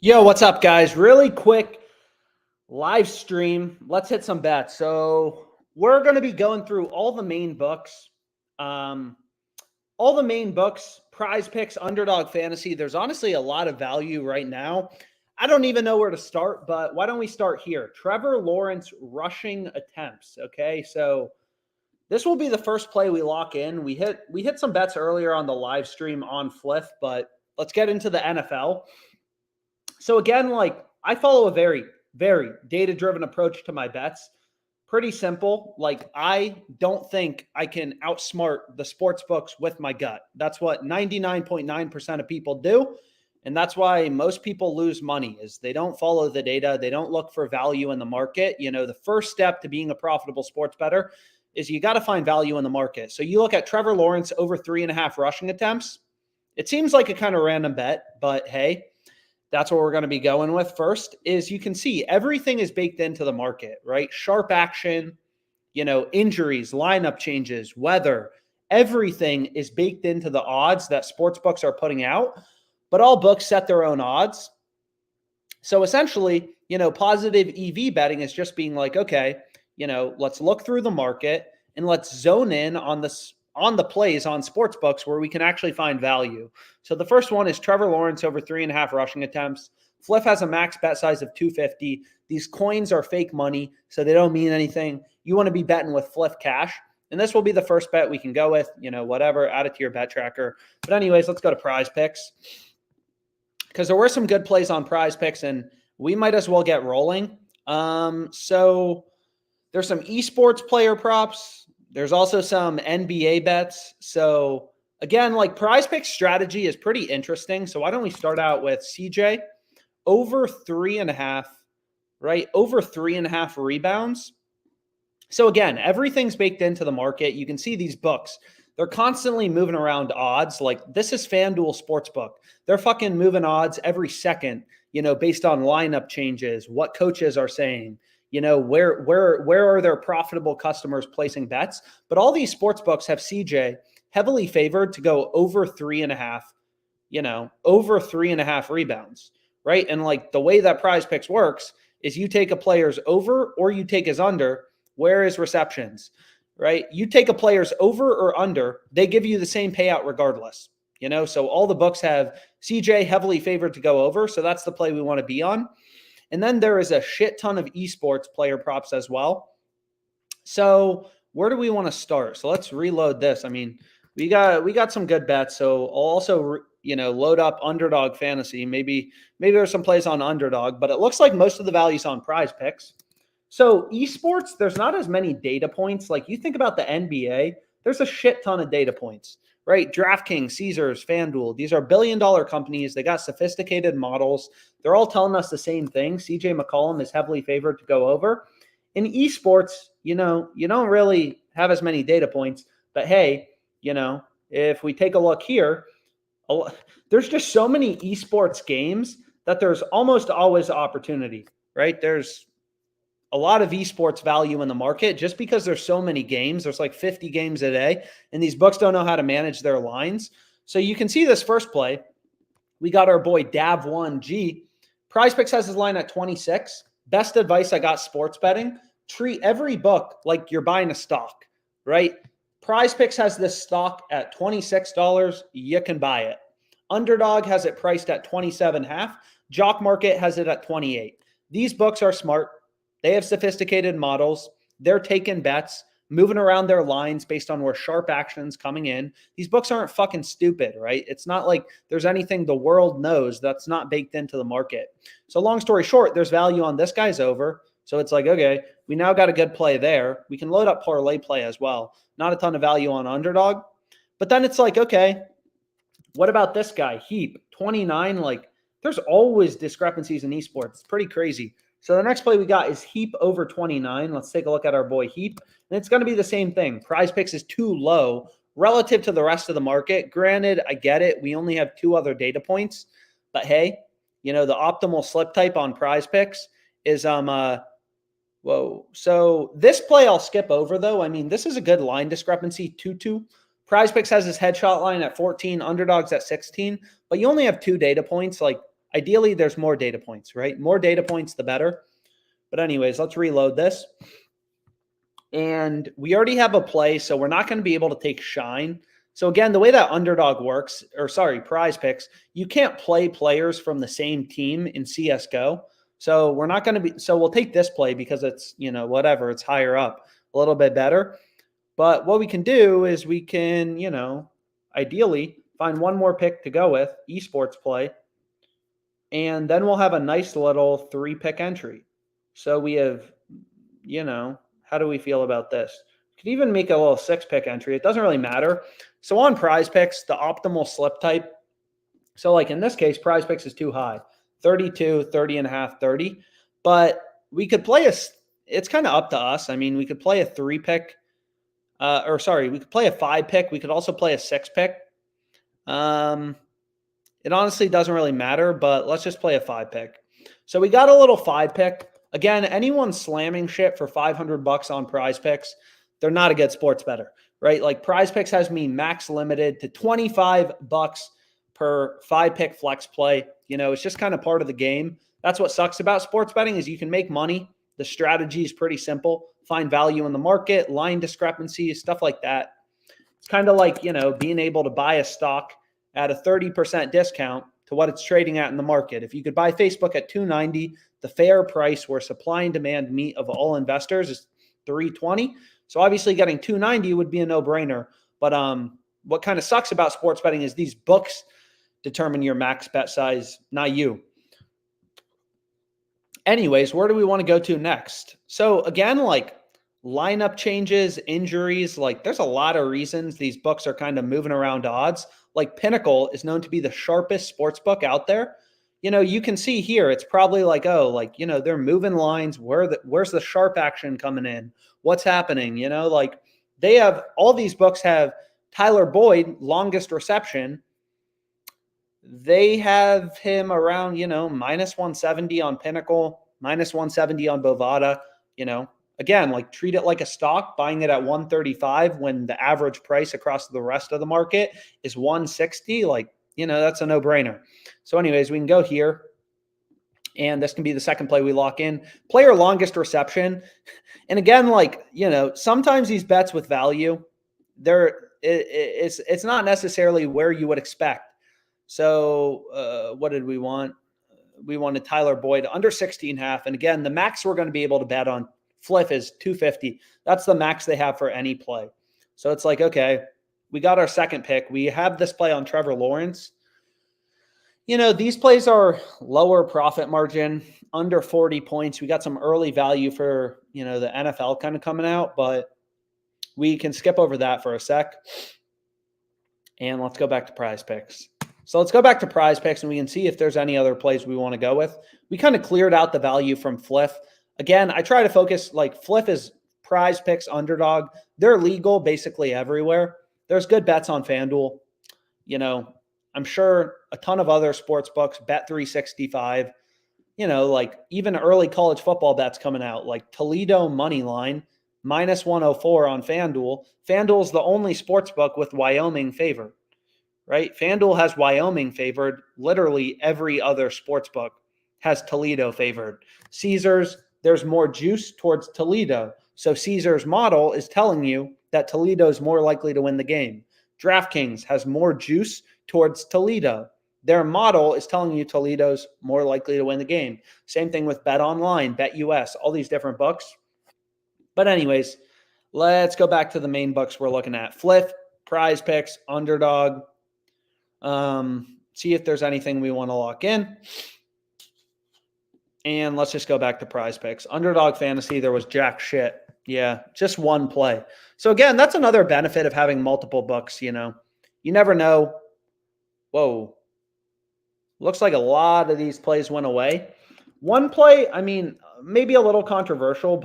Yo, what's up, guys? Really quick live stream. Let's hit some bets. So we're going to be going through all the main books. PrizePicks, Underdog Fantasy. There's honestly a lot of value right now. I don't even know where to start, but why don't we start here? Trevor Lawrence rushing attempts. Okay, so this will be the first play we lock in. We hit some bets earlier on the live stream on Fliff, but let's get into the NFL. So again, like I follow a very, very data-driven approach to my bets. Pretty simple. Like I don't think I can outsmart the sports books with my gut. That's what 99.9% of people do. And that's why most people lose money is they don't follow the data. They don't look for value in the market. You know, the first step to being a profitable sports bettor is you got to find value in the market. So you look at Trevor Lawrence over 3.5 rushing attempts. It seems like a kind of random bet, but hey, that's what we're going to be going with. First is you can see everything is baked into the market, right? Sharp action, injuries, lineup changes, weather, everything is baked into the odds that sports books are putting out, but all books set their own odds. So essentially, positive EV betting is just being like, okay, let's look through the market and let's zone in on the plays on sports books where we can actually find value. So the first one is Trevor Lawrence over 3.5 rushing attempts. Fliff has a max bet size of 250. These coins are fake money, so they don't mean anything. You want to be betting with Fliff cash. And this will be the first bet we can go with, whatever, add it to your bet tracker. But anyways, let's go to PrizePicks. Because there were some good plays on PrizePicks, and we might as well get rolling. So there's some esports player props. There's also some NBA bets. So again, like PrizePicks strategy is pretty interesting. So why don't we start out with CJ over 3.5, right? Over 3.5 rebounds. So again, everything's baked into the market. You can see these books. They're constantly moving around odds. Like this is FanDuel Sportsbook. They're fucking moving odds every second, based on lineup changes, what coaches are saying. Where are their profitable customers placing bets? But all these sports books have CJ heavily favored to go over 3.5, over 3.5 rebounds, right? And like the way that PrizePicks works is you take a player's over or you take his under. Where is receptions, right? You take a player's over or under, they give you the same payout regardless, So all the books have CJ heavily favored to go over. So that's the play we want to be on. And then there is a shit ton of esports player props as well. So where do we want to start? So let's reload this. I mean, we got some good bets. So I'll also, load up Underdog Fantasy. Maybe there's some plays on Underdog, but it looks like most of the value's on PrizePicks. So esports, there's not as many data points. Like you think about the NBA, there's a shit ton of data points, right? DraftKings, Caesars, FanDuel, these are billion-dollar companies. They got sophisticated models. They're all telling us the same thing. CJ McCollum is heavily favored to go over. In esports, you don't really have as many data points. But hey, if we take a look here, there's just so many esports games that there's almost always opportunity, right? There's a lot of esports value in the market just because there's so many games. There's like 50 games a day, and these books don't know how to manage their lines. So you can see this first play. We got our boy Dav1G. PrizePicks has his line at 26. Best advice I got sports betting, treat every book like you're buying a stock, right? PrizePicks has this stock at $26. You can buy it. Underdog has it priced at 27.5. JockMKT has it at 28. These books are smart. They have sophisticated models. They're taking bets, moving around their lines based on where sharp action's coming in. These books aren't fucking stupid, right? It's not like there's anything the world knows that's not baked into the market. So long story short, there's value on this guy's over. So it's like, okay, we now got a good play there. We can load up ParlayPlay as well. Not a ton of value on Underdog. But then it's like, okay, what about this guy, Heap, 29? Like, there's always discrepancies in esports. It's pretty crazy. So the next play we got is Heap over 29. Let's take a look at our boy Heap. And it's going to be the same thing. PrizePicks is too low relative to the rest of the market. Granted, I get it. We only have 2 other data points. But hey, the optimal slip type on PrizePicks is whoa. So this play I'll skip over though. I mean, this is a good line discrepancy, 2-2. PrizePicks has his headshot line at 14, Underdog's at 16, but you only have 2 data points. Like, ideally there's more data points, right? More data points, the better. But anyways, let's reload this. And we already have a play, so we're not going to be able to take shine. So again, the way that Underdog works, or sorry, PrizePicks, you can't play players from the same team in CSGO. So we're not going to be, so we'll take this play because it's, you know, whatever, it's higher up, a little bit better. But what we can do is we can, you know, ideally find one more pick to go with, Esports play, and then we'll have a nice little 3-pick entry. So we have, you know, how do we feel about this? We could even make a little 6-pick entry. It doesn't really matter. So on PrizePicks, the optimal slip type, so like in this case, PrizePicks is too high, 32, 30 and a half, 30. But we could play it's kind of up to us. I mean, we could play a 3-pick, we could play a 5-pick. We could also play a 6-pick. It honestly doesn't really matter, but let's just play a 5-pick. So we got a little 5-pick. Again, anyone slamming shit for $500 on PrizePicks, they're not a good sports bettor, right? Like PrizePicks has me max limited to $25 per 5-pick flex play. You know, it's just kind of part of the game. That's what sucks about sports betting is you can make money. The strategy is pretty simple. Find value in the market, line discrepancies, stuff like that. It's kind of like, you know, being able to buy a stock at a 30% discount to what it's trading at in the market. If you could buy Facebook at $290, the fair price where supply and demand meet of all investors is $320. So obviously getting $290 would be a no-brainer. But what kind of sucks about sports betting is these books determine your max bet size, not you. Anyways, where do we want to go to next? So again, like lineup changes, injuries, like there's a lot of reasons these books are kind of moving around odds. Like Pinnacle is known to be the sharpest sports book out there. You know, you can see here, it's probably like, oh, like, you know, they're moving lines. Where's the sharp action coming in? What's happening? You know, like they have, all these books have Tyler Boyd, longest reception. They have him around, you know, minus 170 on Pinnacle, minus 170 on Bovada, you know. Again, like treat it like a stock, buying it at 135 when the average price across the rest of the market is 160. Like, you know, that's a no-brainer. So anyways, we can go here. And this can be the second play we lock in. Player longest reception. And again, like, you know, sometimes these bets with value, it's not necessarily where you would expect. So what did we want? We wanted Tyler Boyd under 16.5. And again, the max we're going to be able to bet on Fliff is 250. That's the max they have for any play. So it's like, okay, we got our second pick. We have this play on Trevor Lawrence. You know, these plays are lower profit margin, under 40 points. We got some early value for, you know, the NFL kind of coming out, but we can skip over that for a sec. And let's go back to PrizePicks. So let's go back to PrizePicks and we can see if there's any other plays we want to go with. We kind of cleared out the value from Fliff. Again, I try to focus, like Fliff is PrizePicks, Underdog. They're legal basically everywhere. There's good bets on FanDuel. You know, I'm sure a ton of other sports books, Bet365, you know, like even early college football bets coming out, like Toledo money line, minus 104 on FanDuel. FanDuel's the only sports book with Wyoming favored, right? FanDuel has Wyoming favored. Literally every other sports book has Toledo favored. Caesars, there's more juice towards Toledo. So Caesars model is telling you that Toledo is more likely to win the game. DraftKings has more juice towards Toledo. Their model is telling you Toledo's more likely to win the game. Same thing with Bet Online, Bet US, all these different books. But anyways, let's go back to the main books we're looking at. Fliff, PrizePicks, Underdog. See if there's anything we want to lock in. And let's just go back to PrizePicks. Underdog Fantasy, there was jack shit. Yeah, just one play. So again, that's another benefit of having multiple books, you know. You never know. Whoa. Looks like a lot of these plays went away. One play, I mean, maybe a little controversial,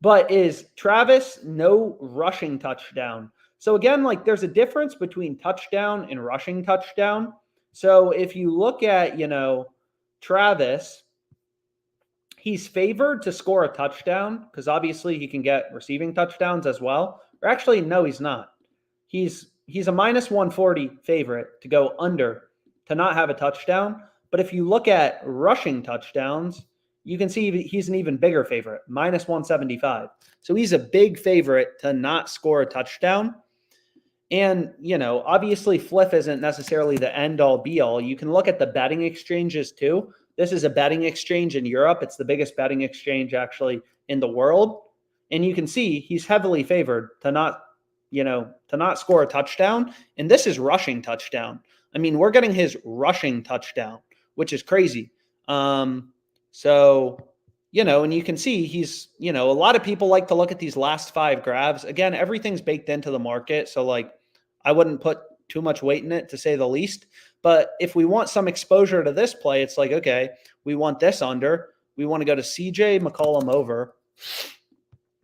but is Travis no rushing touchdown. So again, like there's a difference between touchdown and rushing touchdown. So if you look at, you know, Travis, he's favored to score a touchdown because obviously he can get receiving touchdowns as well. Or actually, no, he's not. He's a minus 140 favorite to go under to not have a touchdown. But if you look at rushing touchdowns, you can see he's an even bigger favorite, minus 175. So he's a big favorite to not score a touchdown. And, obviously Fliff isn't necessarily the end all be all. You can look at the betting exchanges too. This is a betting exchange in Europe. It's the biggest betting exchange actually in the world. And you can see he's heavily favored to not score a touchdown. And this is rushing touchdown. I mean, we're getting his rushing touchdown, which is crazy. And you can see he's, a lot of people like to look at these last 5 grabs. Again, everything's baked into the market. So I wouldn't put too much weight in it, to say the least. But if we want some exposure to this play, it's like, okay, we want this under. We want to go to CJ McCollum over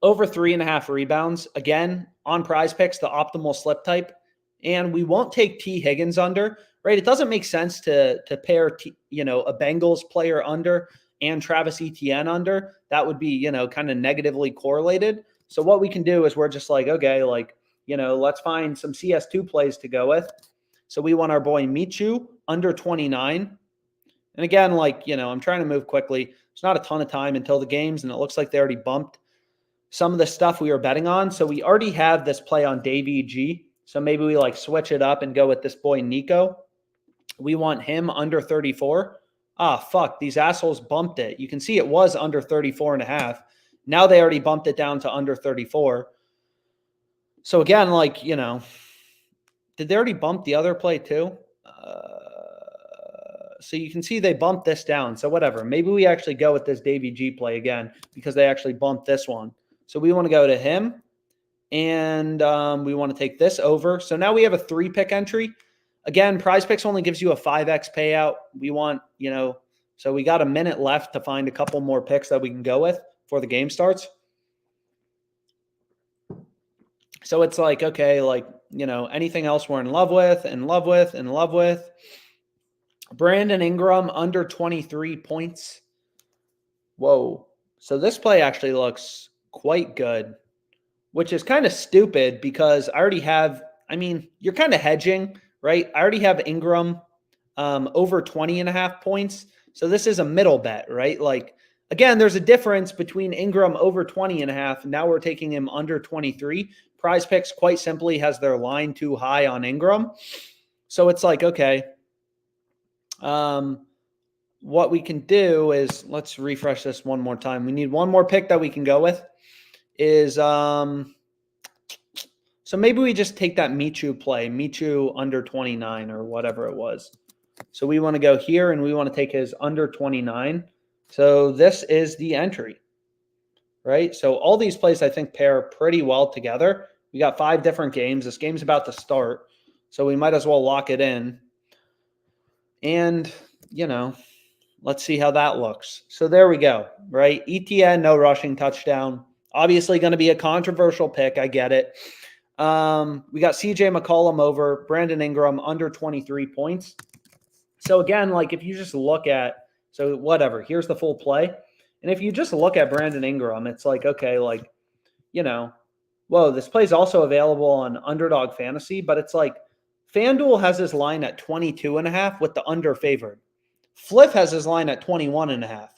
3.5 rebounds. Again, on PrizePicks, the optimal slip type. And we won't take T. Higgins under, right? It doesn't make sense to pair, a Bengals player under and Travis Etienne under. That would be, kind of negatively correlated. So what we can do is we're just like, okay, let's find some CS2 plays to go with. So we want our boy Michu under 29. And again, I'm trying to move quickly. There's not a ton of time until the games, and it looks like they already bumped some of the stuff we were betting on. So we already have this play on Davey G. So maybe we switch it up and go with this boy Nico. We want him under 34. Fuck, these assholes bumped it. You can see it was under 34.5. Now they already bumped it down to under 34. So again, did they already bump the other play too? So you can see they bumped this down. So whatever. Maybe we actually go with this Davey G play again because they actually bumped this one. So we want to go to him. And we want to take this over. So now we have a 3-pick entry. Again, PrizePicks only gives you a 5x payout. We want, so we got a minute left to find a couple more picks that we can go with before the game starts. So it's like, okay, anything else we're in love with. Brandon Ingram under 23 points. Whoa. So this play actually looks quite good, which is kind of stupid because I already have, you're kind of hedging, right? I already have Ingram over 20.5 points. So this is a middle bet, right? Again, there's a difference between Ingram over 20.5. Now we're taking him under 23. PrizePicks quite simply has their line too high on Ingram. So it's like, okay, what we can do is, let's refresh this one more time. We need one more pick that we can go with. So maybe we just take that Michu play, Michu under 29 or whatever it was. So we want to go here and we want to take his under 29. So this is the entry, right? So all these plays I think pair pretty well together. We got 5 different games. This game's about to start, so we might as well lock it in. And, let's see how that looks. So there we go, right? ETN, no rushing touchdown. Obviously going to be a controversial pick. I get it. We got CJ McCollum over, Brandon Ingram under 23 points. So again, if you just look at, so whatever, here's the full play. And if you just look at Brandon Ingram, it's like, okay, whoa, this play is also available on Underdog Fantasy, but it's like FanDuel has his line at 22.5 with the under favored. Fliff has his line at 21.5.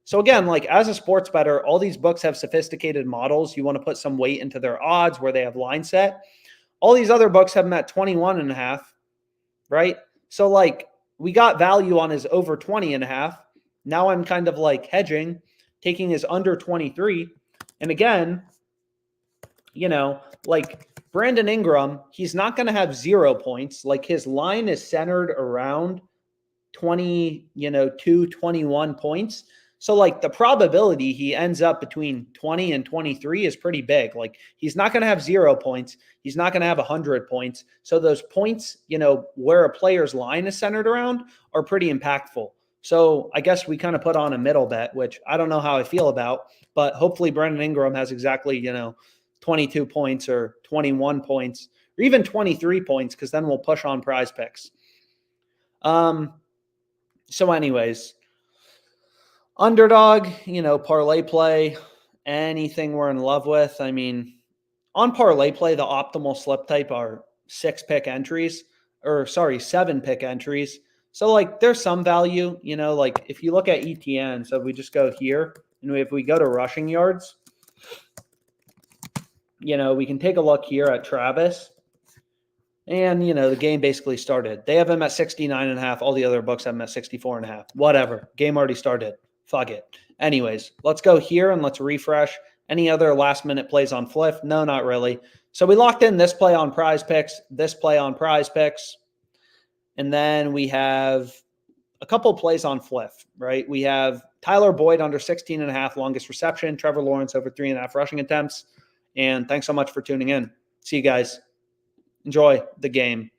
So again, as a sports bettor, all these books have sophisticated models. You want to put some weight into their odds where they have line set. All these other books have them at 21.5, right? So we got value on his over 20.5. Now I'm kind of hedging, taking his under 23. And again, Brandon Ingram, he's not going to have 0 points. His line is centered around 21 points. So the probability he ends up between 20 and 23 is pretty big. He's not going to have 0 points. He's not going to have 100 points. So those points, where a player's line is centered around are pretty impactful. So I guess we kind of put on a middle bet, which I don't know how I feel about, but hopefully Brandon Ingram has exactly, 22 points or 21 points or even 23 points, because then we'll push on PrizePicks. So anyways, Underdog, ParlayPlay, anything we're in love with. On ParlayPlay, the optimal slip type are 7-pick entries. So, like, there's some value, you know, like if you look at ETN, so if we just go here and if we go to rushing yards, you know, we can take a look here at Travis. And, you know, the game basically started. They have him at 69.5. All the other books have him at 64.5. Whatever. Game already started. Fuck it. Anyways, let's go here and let's refresh. Any other last minute plays on Fliff? No, not really. So we locked in this play on PrizePicks, this play on PrizePicks. And then we have a couple plays on Fliff, right? We have Tyler Boyd under 16.5 longest reception, Trevor Lawrence over 3.5 rushing attempts. And thanks so much for tuning in. See you guys. Enjoy the game.